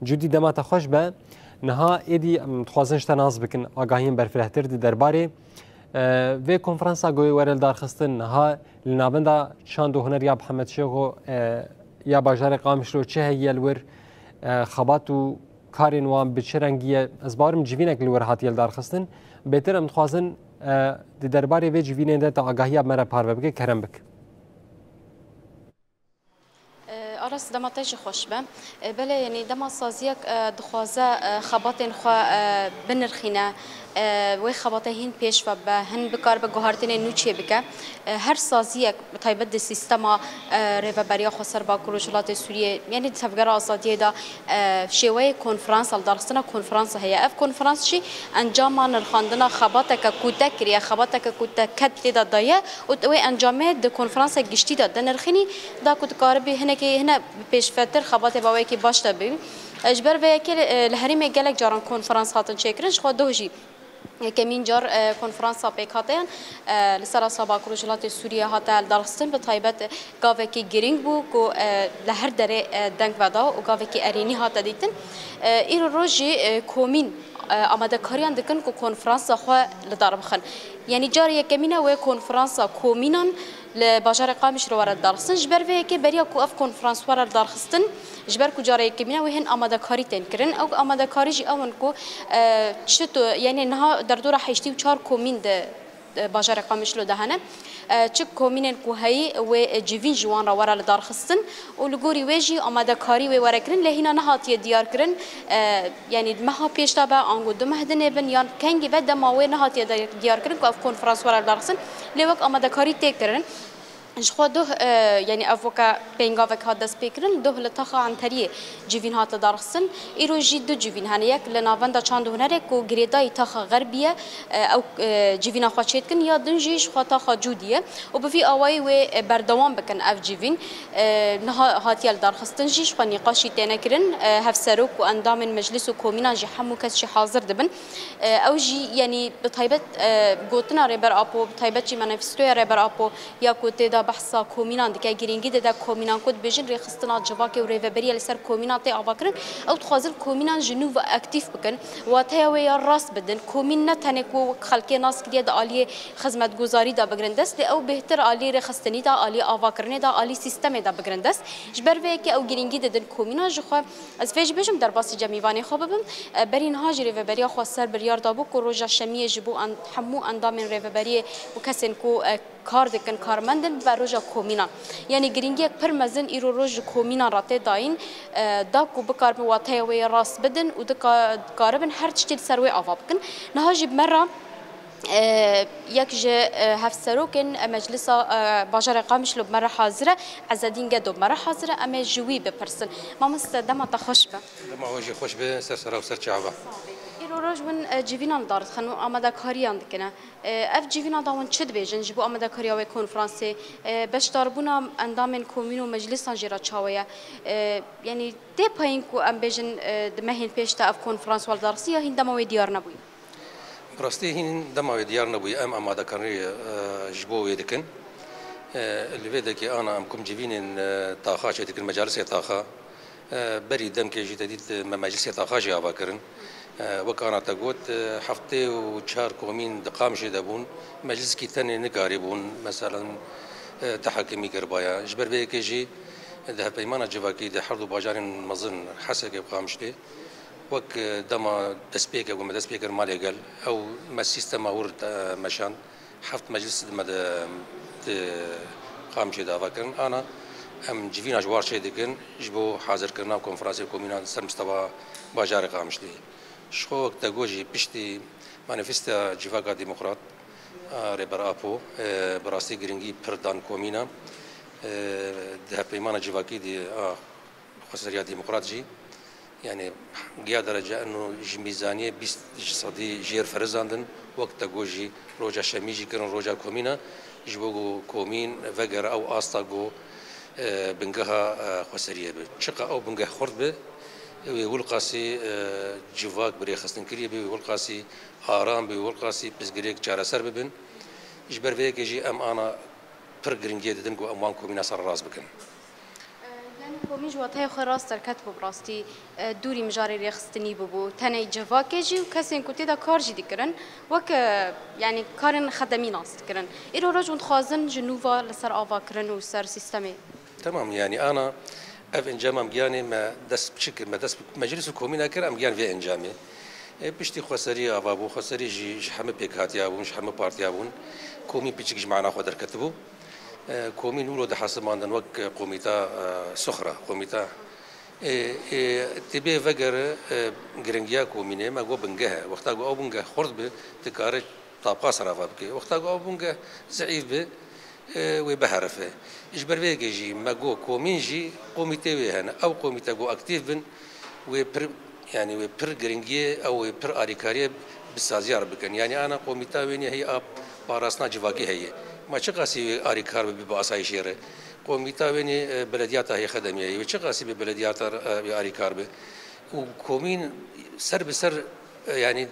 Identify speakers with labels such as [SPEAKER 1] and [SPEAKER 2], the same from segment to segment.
[SPEAKER 1] جودی دما تخوش به نها ایدی متخوازن شتناز بکن آگاهیم برفرهتر دی درباره و کنفرانسا گوی ورل دارخستن نها لنابندا شان دو هنر یا محمد شیخو یا باجار قامش رو چه هیل ور خبات و کارین وان بچرنگیه از بارم جوینک لور هاتیل دارخستن بهتر متخوازن دی درباره و جوینه ده تا آگاهی مرا پارو بکه کرم بک
[SPEAKER 2] آرس دما تیج خوش به بله یعنی دما سازیک دخوازه خباتن خوا بنرخینه و خباته هین پیش و به هن بکار به گهارتن نوچه بکه هر سازیک تایبت د سیستما ریوبریا خسر با کروجلات سوریه یعنی تفکر آزادی دا شیوه کنفرانس دارستنا کنفرانس هیا اف کنفرانس چی انجام نرخاندنا خباته که کوتکریه خباته که کوتکت دا دایه و انجامه د کنفرانس گشتی دا نرخینی دا کوتکار به هنه که هنه پیش فتر خباته باوی که باشته ببین اجبر و که لهریم گلک جاران کنفرانس هاتن چکرش خود دوجی کمین جار کنفرانس پیکاتیان لسر سابق کروجلات سوریه هاتال دارستن به تایبت گاوه کی گرینگ بو کو لهر دره دنگ ودا و گاوه کی ارینی هات دیتن این روزی کومین آماده کاریان دکن کو کنفرانس خو لدار بخن یعنی جار یکمینه و کنفرانس کومینان لباجار قامش رو ورد دارستن جبر و که بریا کو اف کنفرانس ورد دارستن جبر کو جاره یکمینه و هن آماده کاری تنکرن او آماده کاری جی اون کو چطور یعنی نه در دور 84 کومین ده باجار قامش رو دهنه چه کومینن کو هی و جوین جوان را ورد دارخستن و لگوری وجی آماده کاری و ورکرن لهینا نهاتی دیار کرن یعنی مها پیش تا به آنگو دو مهدنه بن یان کنگی بعد ماوی نهاتی دیار کرن کو اف کنفرانس ورد دارخستن لیوک آماده کاری تکرن خود ده یعنی افوکا پنگاو که دست بکرن ده لطخا عنتری جوین هات دارستن ایروجی دو جوین هنی یک لناوند چند هنره کو گریدای تخا غربیه او جوین خواهد کن یا دنجیش خواهد جودیه و بفی آوای و بردوام بکن اف جوین نه هاتیل دارخستن جیش خو نقاشی تنکرن هفسروک و اندام مجلس و کومینا جی همو کس حاضر دبن او جی یعنی بطیبت گوتنا ربر آپو بطیبت جی منافستوی ربر آپو یا کوته دا بحثا کومینان دکه گرینگی ده کومینان کد بجن ریخستنا جواک و ریوبری لسر کومینات آواکرن او تخازل کومینان جنوب و اکتیف بکن و تهوی راست بدن کومین نتنه کو خلکی ناس کلیه دا عالی خدمت گزاری دا بگرندست او بهتر عالی ریخستنی دا عالی آواکرنی دا عالی سیستم دا بگرندست جبر وی که او گرینگی ددن کومینان جخوا از فیج بجم در باسی جمیوانی خوب بم برین هاج ریوبری خو سر بریار دابو کو روجا شمیه جبو حمو اندام ریوبری و کسن کو کار دکن کارمندن و روزا کومینا یعنی گرینگی یک پر مزن ایرو روز کومینا راته داین دا کو بکار مواتای و راست بدن و دکاربن هر چیز سروی آواب کن نهاجی مرا یک جه هفسروکن مجلس باجار قامش لب مرة حاضرة عزادين قدو مرة حاضرة أما جوي بپرسن ما مستدام تخش به
[SPEAKER 3] دما وجه خوش به سر وسر شعبه
[SPEAKER 2] روج من جیوینا دارد خنو آماده کاریان دکنه اف جیوینا داون چد بیجن جبو آماده کاریا و کنفرانسی بش داربونا اندام کومین و مجلس نجرا چاویا یعنی ده پایین کو ام بیجن دمهین پیش تا اف کنفرانس وال دارسی یا هین دماوی دیار نبوی
[SPEAKER 3] براستی هین دماوی دیار نبوی ام آماده کاری جبو دکن اللي بدك انا ام كم جيفين طاخه شتك المجالس طاخه بري دم كي جديد مجلس طاخه جا باكرن وكان تقول حفتي وشهر كومين دقامش دبون مجلس كي تاني نقاربون مثلا تحكمي قربايا جبر بيك يجي ده بيمانة جواكي ده حرض باجارين مظن حسك بقامشتي وك دما دسبيك او دسبيكر مالي قال او ما السيستم ورد مشان حفت مجلس مد قامشي دا فكرن انا ام جيفينا جوار شي دكن جبو حاضر كرنا كونفرنس كومينال سر مستوى باجار قامشتي شخوك تاجوجي بشتي مانيفستا جيفاغا ديمقراط ريبر ابو براستي جرينجي بردان كومينا ده بيمانا جيفاكي دي خسريا ديمقراط جي يعني جيا درجة انه ميزانية 20 جير فرزاندن وقت تاجوجي روجا شميجي كرن روجا كومينا جبوغو كومين فجر او استاغو بنجها خسريا بشقة او بنجها خرد ويقول قاسي جواك بري خصن كريه بيقول قاسي آرام بيقول قاسي بس جريك جارة سر ببن إجبر فيك يجي أم أنا برجرين جديد دنقو أموان كومينا صار راس بكن
[SPEAKER 2] کومی جواتای خو راست ترکت بو براستی دوری مجاری رخصتنی بو تنه جواکه جی و کسی کوتی دا کار جدی کرن وک یعنی کارن خدمی ناست کرن ایرو رجون خازن جنوبا لسر آوا کرن و سر سیستمی
[SPEAKER 3] تمام يعني انا اف انجام يعني ما دس بشكل ما دس مجلس الكومين اكر ام يعني في انجامي بشتي خسري ابابو خسري جي حمه بيكاتيا بون حمه بارتيا بون كومين بيجيش معنا خدر كتبو كومين ولو ده حسب ما عندنا وك قوميتا سخرة قوميتا تبي فجر جرينجيا كومينه ما جو بنجها وقتها جو بنجها خرد بتكارج طابقة صرافة بكي وقتها جو بنجها زعيف به وبهرفه إجبر بيجي ما جو كومين جي قوميتا وهنا أو قوميتا جو أكتيف بن وبر يعني وبر جرينجيا أو وبر أريكارية بالسازيار بكن يعني أنا قوميتا ويني هي أب باراسنا جواكي هي ما چقاسی آریکار به آسایشیره قومیتا وینی بلدیات هی خدمیه و چقاسی به بلدیات آریکار به و کومین سر به سر يعني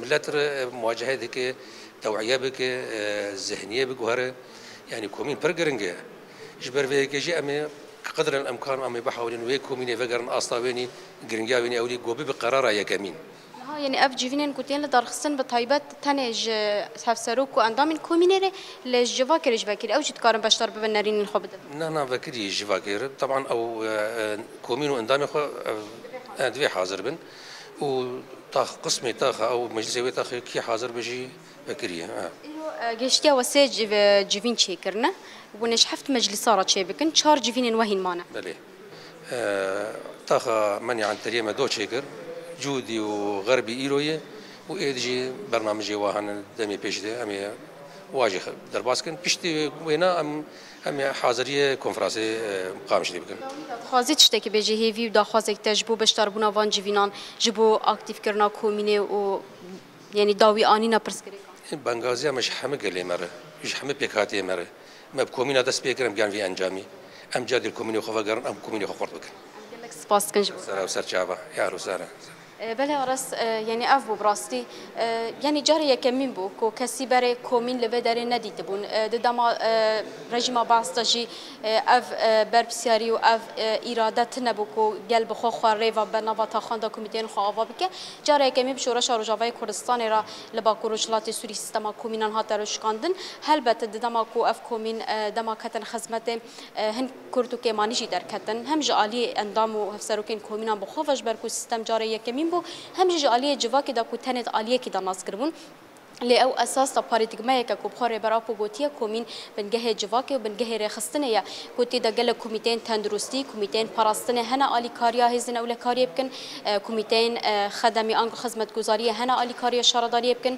[SPEAKER 3] ملتر مواجهه ذيك توعيه بك ذهنيه بجوهره يعني كومين برجرنجه جبر فيك جي امي قدر الامكان امي بحاول انه كومين فجرن اصلا ويني جرنجا ويني اولي جوبي بقرار يا كمين
[SPEAKER 2] يعني اف جيفينين كوتين لدارخستن بطيبات تنج سافسروك واندامين كومينيري لجواكر جواكر او جتكارن باشتر ببنارين الخبد
[SPEAKER 3] نا فكري جواكر طبعا او كومين واندامي خو دوي حاضر بن و طاخ قسمي طاخ او مجلسي طاخ كي حاضر بجي فكري
[SPEAKER 2] جشتيا وساج جيفين تشيكرنا ونش حفت مجلسارة تشيبكن شار جيفينين وهين مانا
[SPEAKER 3] بلي طاخ مني عن تريما دو تشيكر جودي وغربي إيروية وإيدجي برنامجي واهن دمي بيشتي أمي واجه درباسكن بيشتي وينا أمي حاضرية كونفرانسي قامش بكن.
[SPEAKER 2] خازي تشتكي بيجي هيفي ودا خازك تجبو بشتربونا وان جيفينان جبو أكتيف كرنا كوميني و يعني داوي آنينا برسكري.
[SPEAKER 3] بنغازيا مش حمى قلي مرة مش حمى بيكاتي مرة ما بكومينا دس بيكرم جان في أنجامي أم جاد الكوميني وخفا قرن أم كوميني خفرت بكن.
[SPEAKER 2] لك سباس كنجبو.
[SPEAKER 3] سلام سرچابا يا روسارا.
[SPEAKER 2] بله أرس يعني أف براستي يعني جاري كمين بو كو كسي بري كومين لبدر نديت بون دما رجيم باستجي أف بربسياري وأف إرادة نبو كو قلب خو خاري وبنوا تخاندا كوميتين خاوا بك جاري كمين بشورش روجاوي كردستان را لباكوروجلات سوري سيستما كومينان هاتروش كاندن هلبت دما كو أف كومين دما كتن خدمته هن كردو كمانيجي در كتن هم جالي اندامو هفسروكين كومينان بخوفش بركو سيستم جاري كمين هم جي آلية جواكي دا كتنت آلية كي دا ناس كربون لأو أساس تباريتجماية كوبخاري برابو قوتيا كومين بنجه جواكي وبنجه رخصتنية كوتي دا جل كوميتين تندرستي كوميتين باراستنة هنا آلي كاريا هزنا أول كاريا بكن كوميتين خدمي أنك خدمة جزارية هنا آلي كاريا شردارية بكن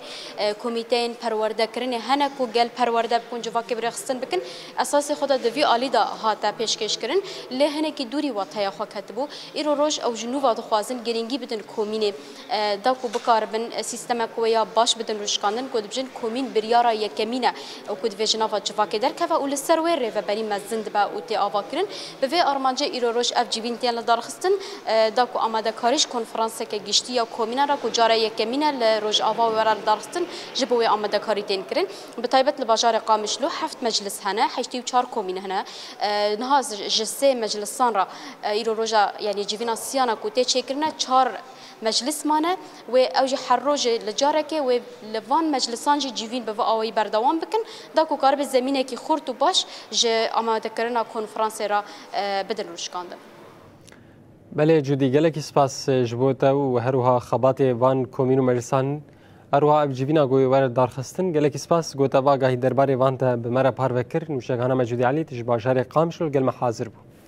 [SPEAKER 2] كوميتين برورده كرني هنا كو جل برورده بكون جواكي برخصتن بكن أساس خدا دوي آلي دا هاتا بيشكش كرن لهنا كي دوري واتها خو كتبو إيرو روج أو جنوب دخوازن جرينجي بدن كوميني دا كو بكاربن سيستم كويا باش بدن روشكان كود بجن كومين بريارا يكمينة أو كود فيجنا فجفاك در كفا أول السروير رفبري مزند با أوتي آواكرن بفي أرمانجة إيروروش أف جيبين تيان لدارخستن داكو آماده كاريش كونفرانسة كجشتيا كومينا را كجارا يكمينة لروج آوا ورا لدارخستن جبوي آماده كاري تين كرن بطيبة البجار قامشلو حفت مجلس هنا حيشتي وشار كومين هنا نهاز جسي مجلسان را إيروروجا يعني جيبينا سيانا كوتي تشيكرنا شار مجلس مانه و اوج حروج لجارك و لوان مجلسان جيفين بوا اوي بردوام بكن داكو قرب زمينه كي خورتو باش ج اماده كرنا كونفرنس را بدل روشكاند
[SPEAKER 1] بله جودي گلك سپاس جبوتا و هروها خبات وان کومینو مجلسان اروها جيفينا گوي ور دارخستن گلك سپاس گوتا با گاهي درباري وانت بمره پار وکر نوشگانه مجودي علي تجبا شاري قامشل گل محاضر بو